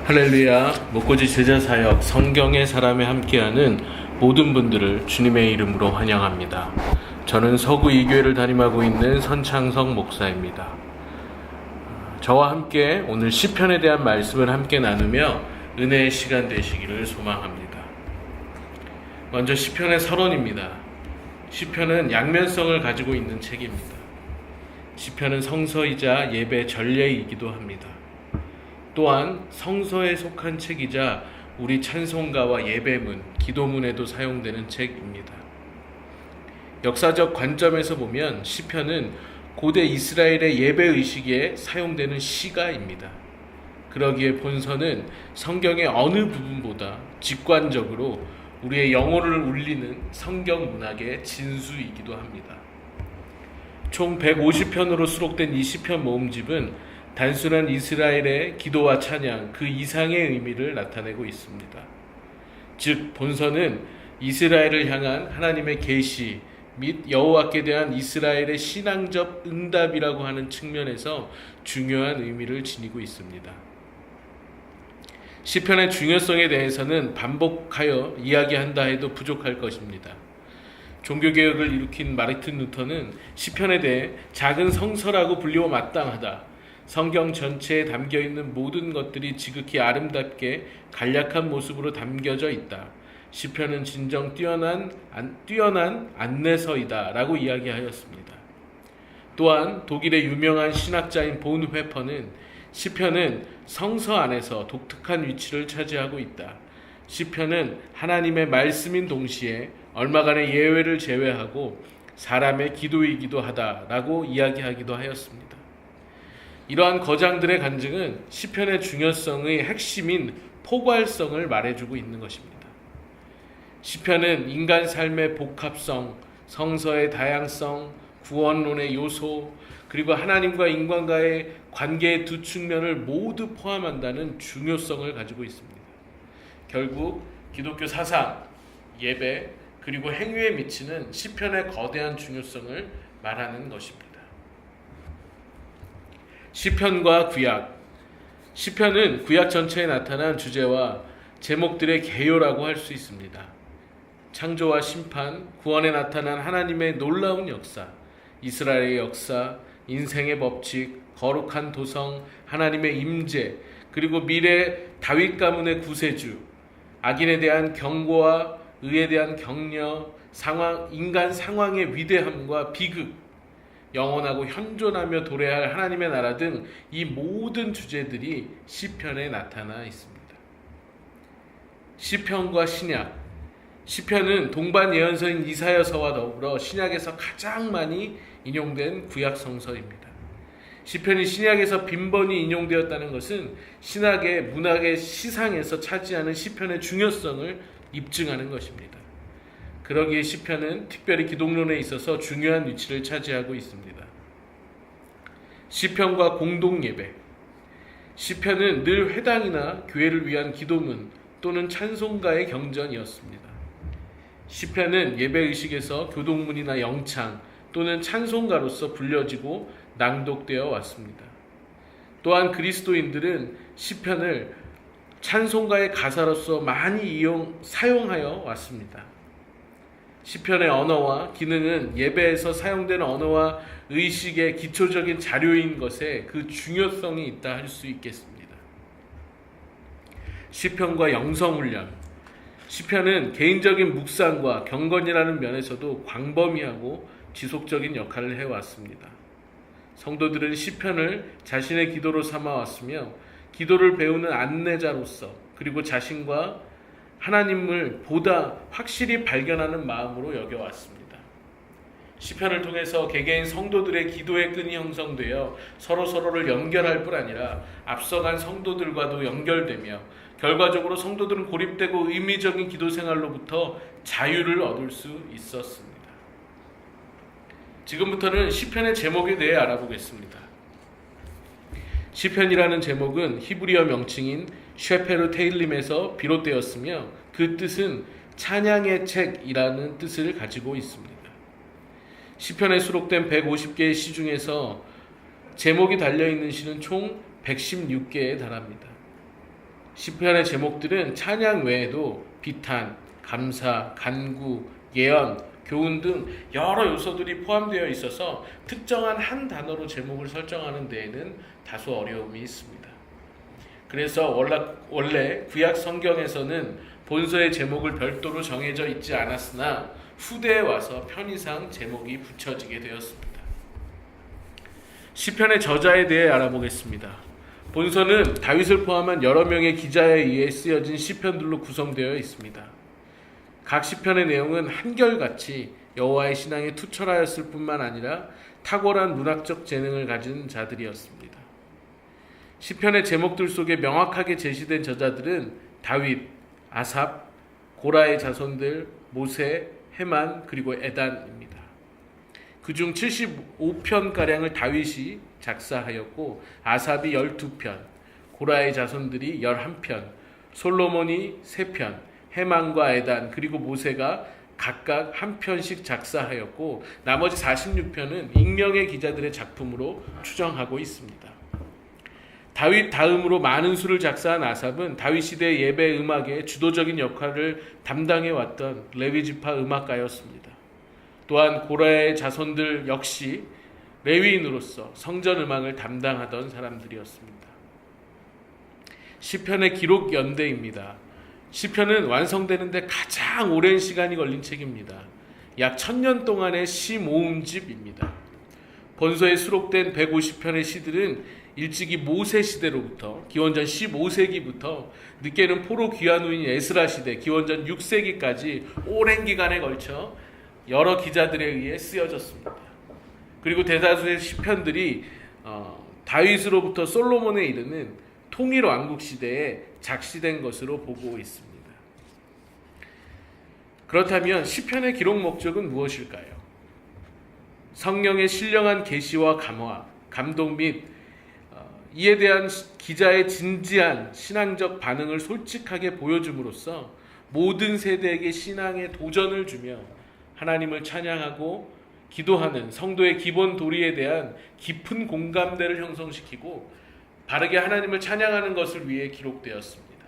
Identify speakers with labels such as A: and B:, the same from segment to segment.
A: 할렐루야. 목고지 제자사역 성경의 사람에 함께하는 모든 분들을 주님의 이름으로 환영합니다. 저는 서구 이교회를 담임하고 있는 선창석 목사입니다. 저와 함께 오늘 시편에 대한 말씀을 함께 나누며 은혜의 시간 되시기를 소망합니다. 먼저 시편의 서론입니다. 시편은 양면성을 가지고 있는 책입니다. 시편은 성서이자 예배 전례이기도 합니다. 또한 성서에 속한 책이자 우리 찬송가와 예배문, 기도문에도 사용되는 책입니다. 역사적 관점에서 보면 시편은 고대 이스라엘의 예배의식에 사용되는 시가입니다. 그러기에 본서는 성경의 어느 부분보다 직관적으로 우리의 영혼을 울리는 성경 문학의 진수이기도 합니다. 총 150편으로 수록된 이 시편 모음집은 단순한 이스라엘의 기도와 찬양 그 이상의 의미를 나타내고 있습니다. 즉 본서는 이스라엘을 향한 하나님의 계시 및 여호와께 대한 이스라엘의 신앙적 응답이라고 하는 측면에서 중요한 의미를 지니고 있습니다. 시편의 중요성에 대해서는 반복하여 이야기한다 해도 부족할 것입니다. 종교개혁을 일으킨 마르틴 루터는 시편에 대해 작은 성서라고 불리워 마땅하다. 성경 전체에 담겨있는 모든 것들이 지극히 아름답게 간략한 모습으로 담겨져 있다. 시편은 진정 뛰어난 안내서이다 라고 이야기하였습니다. 또한 독일의 유명한 신학자인 본회퍼는 시편은 성서 안에서 독특한 위치를 차지하고 있다. 시편은 하나님의 말씀인 동시에 얼마간의 예외를 제외하고 사람의 기도이기도 하다라고 이야기하기도 하였습니다. 이러한 거장들의 간증은 시편의 중요성의 핵심인 포괄성을 말해주고 있는 것입니다. 시편은 인간 삶의 복합성, 성서의 다양성, 구원론의 요소, 그리고 하나님과 인간과의 관계의 두 측면을 모두 포함한다는 중요성을 가지고 있습니다. 결국 기독교 사상, 예배, 그리고 행위에 미치는 시편의 거대한 중요성을 말하는 것입니다. 시편과 구약. 시편은 구약 전체에 나타난 주제와 제목들의 개요라고 할 수 있습니다. 창조와 심판, 구원에 나타난 하나님의 놀라운 역사, 이스라엘의 역사, 인생의 법칙, 거룩한 도성, 하나님의 임재, 그리고 미래 다윗 가문의 구세주, 악인에 대한 경고와 의에 대한 격려, 인간 상황의 위대함과 비극, 영원하고 현존하며 도래할 하나님의 나라 등 이 모든 주제들이 시편에 나타나 있습니다. 시편과 신약. 시편은 동반 예언서인 이사야서와 더불어 신약에서 가장 많이 인용된 구약 성서입니다. 시편이 신약에서 빈번히 인용되었다는 것은 신학의 문학의 시상에서 차지하는 시편의 중요성을 입증하는 것입니다. 그러기에 시편은 특별히 기독론에 있어서 중요한 위치를 차지하고 있습니다. 시편과 공동예배. 시편은 늘 회당이나 교회를 위한 기도문 또는 찬송가의 경전이었습니다. 시편은 예배의식에서 교동문이나 영창 또는 찬송가로서 불려지고 낭독되어 왔습니다. 또한 그리스도인들은 시편을 찬송가의 가사로서 많이 사용하여 왔습니다. 시편의 언어와 기능은 예배에서 사용되는 언어와 의식의 기초적인 자료인 것에 그 중요성이 있다 할 수 있겠습니다. 시편과 영성훈련. 시편은 개인적인 묵상과 경건이라는 면에서도 광범위하고 지속적인 역할을 해왔습니다. 성도들은 시편을 자신의 기도로 삼아왔으며 기도를 배우는 안내자로서 그리고 자신과 하나님을 보다 확실히 발견하는 마음으로 여겨왔습니다. 시편을 통해서 개개인 성도들의 기도의 끈이 형성되어 서로를 연결할 뿐 아니라 앞서간 성도들과도 연결되며 결과적으로 성도들은 고립되고 의미적인 기도 생활로부터 자유를 얻을 수 있었습니다. 지금부터는 시편의 제목에 대해 알아보겠습니다. 시편이라는 제목은 히브리어 명칭인 쉐페르 테일림에서 비롯되었으며 그 뜻은 찬양의 책이라는 뜻을 가지고 있습니다. 시편에 수록된 150개의 시 중에서 제목이 달려있는 시는 총 116개에 달합니다. 시편의 제목들은 찬양 외에도 비탄, 감사, 간구, 예언, 교훈 등 여러 요소들이 포함되어 있어서 특정한 한 단어로 제목을 설정하는 데에는 다소 어려움이 있습니다. 그래서 원래 구약 성경에서는 본서의 제목을 별도로 정해져 있지 않았으나 후대에 와서 편의상 제목이 붙여지게 되었습니다. 시편의 저자에 대해 알아보겠습니다. 본서는 다윗을 포함한 여러 명의 기자에 의해 쓰여진 시편들로 구성되어 있습니다. 각 시편의 내용은 한결같이 여호와의 신앙에 투철하였을 뿐만 아니라 탁월한 문학적 재능을 가진 자들이었습니다. 시편의 제목들 속에 명확하게 제시된 저자들은 다윗, 아삽, 고라의 자손들, 모세, 헤만, 그리고 에단입니다. 그중 75편가량을 다윗이 작사하였고 아삽이 12편, 고라의 자손들이 11편, 솔로몬이 3편, 헤만과 에단 그리고 모세가 각각 한 편씩 작사하였고 나머지 46편은 익명의 기자들의 작품으로 추정하고 있습니다. 다윗 다음으로 많은 수를 작사한 아삽은 다윗 시대 예배 음악의 주도적인 역할을 담당해왔던 레위지파 음악가였습니다. 또한 고라의 자손들 역시 레위인으로서 성전 음악을 담당하던 사람들이었습니다. 시편의 기록 연대입니다. 시편은 완성되는데 가장 오랜 시간이 걸린 책입니다. 약 1000년 동안의 시 모음집입니다. 본서에 수록된 150편의 시들은 일찍이 모세 시대로부터 기원전 15세기부터 늦게는 포로 귀환 후인 에스라 시대 기원전 6세기까지 오랜 기간에 걸쳐 여러 기자들에 의해 쓰여졌습니다. 그리고 대다수의 시편들이 다윗으로부터 솔로몬에 이르는 통일 왕국 시대에 작시된 것으로 보고 있습니다. 그렇다면 시편의 기록 목적은 무엇일까요? 성령의 신령한 계시와 감동 및 이에 대한 기자의 진지한 신앙적 반응을 솔직하게 보여줌으로써 모든 세대에게 신앙의 도전을 주며 하나님을 찬양하고 기도하는 성도의 기본 도리에 대한 깊은 공감대를 형성시키고 바르게 하나님을 찬양하는 것을 위해 기록되었습니다.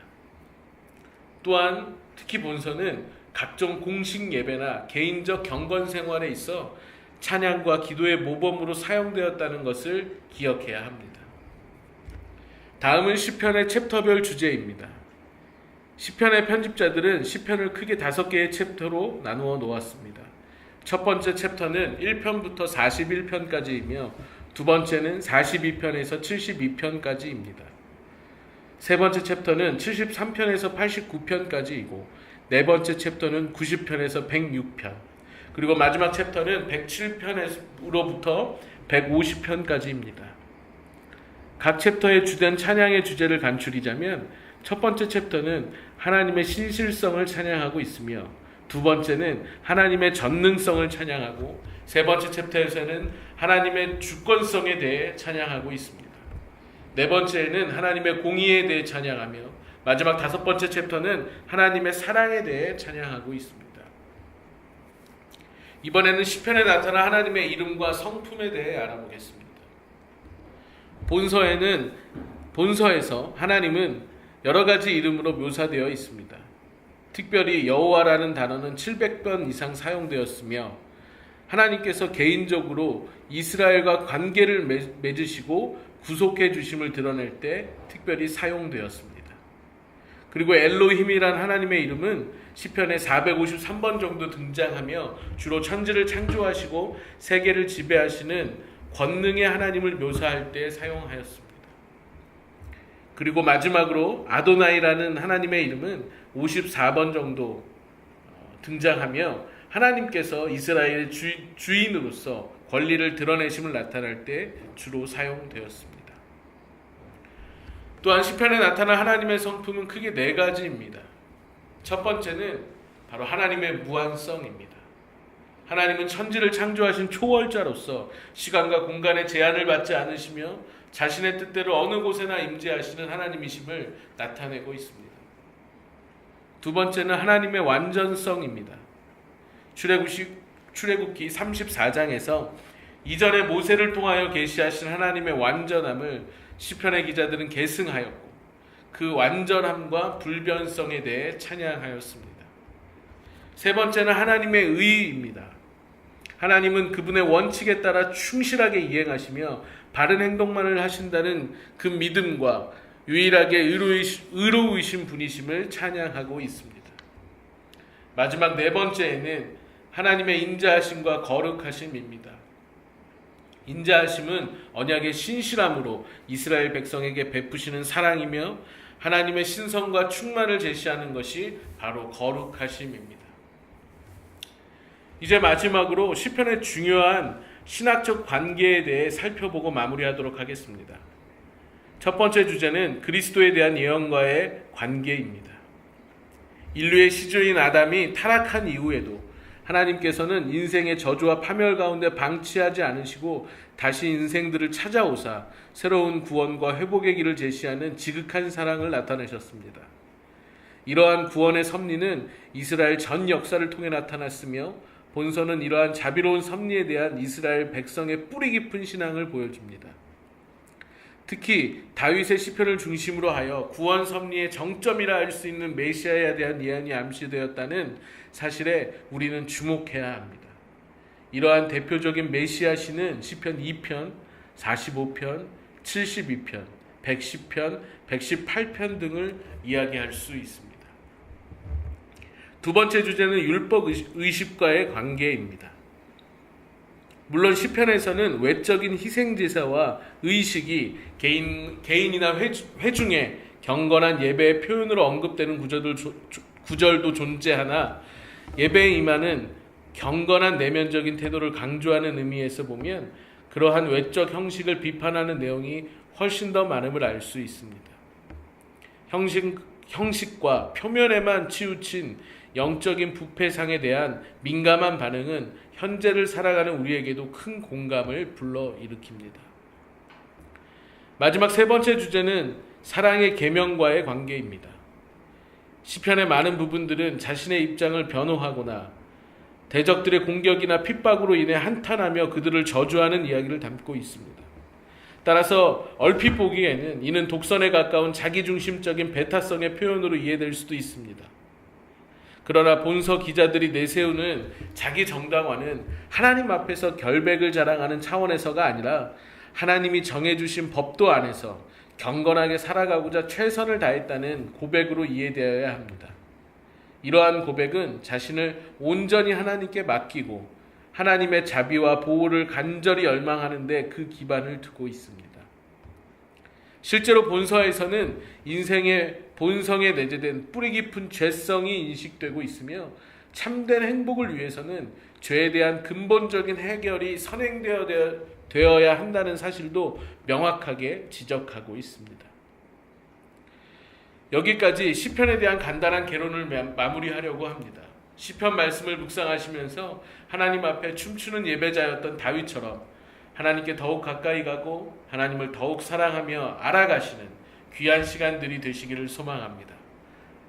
A: 또한 특히 본서는 각종 공식 예배나 개인적 경건 생활에 있어 찬양과 기도의 모범으로 사용되었다는 것을 기억해야 합니다. 다음은 시편의 챕터별 주제입니다. 시편의 편집자들은 시편을 크게 5개의 챕터로 나누어 놓았습니다. 첫 번째 챕터는 1편부터 41편까지이며 두 번째는 42편에서 72편까지입니다. 세 번째 챕터는 73편에서 89편까지이고 네 번째 챕터는 90편에서 106편 그리고 마지막 챕터는 107편으로부터 150편까지입니다. 각 챕터의 주된 찬양의 주제를 간추리자면 첫 번째 챕터는 하나님의 신실성을 찬양하고 있으며 두 번째는 하나님의 전능성을 찬양하고 세 번째 챕터에서는 하나님의 주권성에 대해 찬양하고 있습니다. 네 번째는 하나님의 공의에 대해 찬양하며 마지막 5번째 챕터는 하나님의 사랑에 대해 찬양하고 있습니다. 이번에는 시편에 나타난 하나님의 이름과 성품에 대해 알아보겠습니다. 본서에서 하나님은 여러 가지 이름으로 묘사되어 있습니다. 특별히 여호와라는 단어는 700번 이상 사용되었으며 하나님께서 개인적으로 이스라엘과 관계를 맺으시고 구속해 주심을 드러낼 때 특별히 사용되었습니다. 그리고 엘로힘이란 하나님의 이름은 시편에 453번 정도 등장하며 주로 천지를 창조하시고 세계를 지배하시는 권능의 하나님을 묘사할 때 사용하였습니다. 그리고 마지막으로 아도나이라는 하나님의 이름은 54번 정도 등장하며 하나님께서 이스라엘의 주인으로서 권리를 드러내심을 나타낼 때 주로 사용되었습니다. 또한 시편에 나타난 하나님의 성품은 크게 4가지입니다. 첫 번째는 바로 하나님의 무한성입니다. 하나님은 천지를 창조하신 초월자로서 시간과 공간의 제한을 받지 않으시며 자신의 뜻대로 어느 곳에나 임재하시는 하나님이심을 나타내고 있습니다. 두 번째는 하나님의 완전성입니다. 출애굽기 34장에서 이전에 모세를 통하여 계시하신 하나님의 완전함을 시편의 기자들은 계승하였고 그 완전함과 불변성에 대해 찬양하였습니다. 세 번째는 하나님의 의입니다. 하나님은 그분의 원칙에 따라 충실하게 이행하시며 바른 행동만을 하신다는 그 믿음과 유일하게 의로우신 분이심을 찬양하고 있습니다. 마지막 네 번째에는 하나님의 인자하심과 거룩하심입니다. 인자하심은 언약의 신실함으로 이스라엘 백성에게 베푸시는 사랑이며 하나님의 신성과 충만을 제시하는 것이 바로 거룩하심입니다. 이제 마지막으로 시편의 중요한 신학적 관계에 대해 살펴보고 마무리하도록 하겠습니다. 첫 번째 주제는 그리스도에 대한 예언과의 관계입니다. 인류의 시주인 아담이 타락한 이후에도 하나님께서는 인생의 저주와 파멸 가운데 방치하지 않으시고 다시 인생들을 찾아오사 새로운 구원과 회복의 길을 제시하는 지극한 사랑을 나타내셨습니다. 이러한 구원의 섭리는 이스라엘 전 역사를 통해 나타났으며 본서는 이러한 자비로운 섭리에 대한 이스라엘 백성의 뿌리 깊은 신앙을 보여줍니다. 특히 다윗의 시편을 중심으로 하여 구원 섭리의 정점이라 할 수 있는 메시아에 대한 예언이 암시되었다는 사실에 우리는 주목해야 합니다. 이러한 대표적인 메시아 시는 시편 2편, 45편, 72편, 110편, 118편 등을 이야기할 수 있습니다. 두 번째 주제는 율법 의식과의 관계입니다. 물론 시편에서는 외적인 희생제사와 의식이 개인이나 회중의 경건한 예배의 표현으로 언급되는 구절도 존재하나 예배에 임하는 경건한 내면적인 태도를 강조하는 의미에서 보면 그러한 외적 형식을 비판하는 내용이 훨씬 더 많음을 알 수 있습니다. 형식과 표면에만 치우친 영적인 부패상에 대한 민감한 반응은 현재를 살아가는 우리에게도 큰 공감을 불러일으킵니다. 마지막 세 번째 주제는 사랑의 계명과의 관계입니다. 시편의 많은 부분들은 자신의 입장을 변호하거나 대적들의 공격이나 핍박으로 인해 한탄하며 그들을 저주하는 이야기를 담고 있습니다. 따라서 얼핏 보기에는 이는 독선에 가까운 자기중심적인 배타성의 표현으로 이해될 수도 있습니다. 그러나 본서 기자들이 내세우는 자기 정당화는 하나님 앞에서 결백을 자랑하는 차원에서가 아니라 하나님이 정해주신 법도 안에서 경건하게 살아가고자 최선을 다했다는 고백으로 이해되어야 합니다. 이러한 고백은 자신을 온전히 하나님께 맡기고 하나님의 자비와 보호를 간절히 열망하는 데 그 기반을 두고 있습니다. 실제로 본서에서는 인생의 본성에 내재된 뿌리 깊은 죄성이 인식되고 있으며 참된 행복을 위해서는 죄에 대한 근본적인 해결이 선행되어야 한다는 사실도 명확하게 지적하고 있습니다. 여기까지 시편에 대한 간단한 개론을 마무리하려고 합니다. 시편 말씀을 묵상하시면서 하나님 앞에 춤추는 예배자였던 다윗처럼 하나님께 더욱 가까이 가고 하나님을 더욱 사랑하며 알아가시는 귀한 시간들이 되시기를 소망합니다.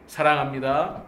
A: 사랑합니다.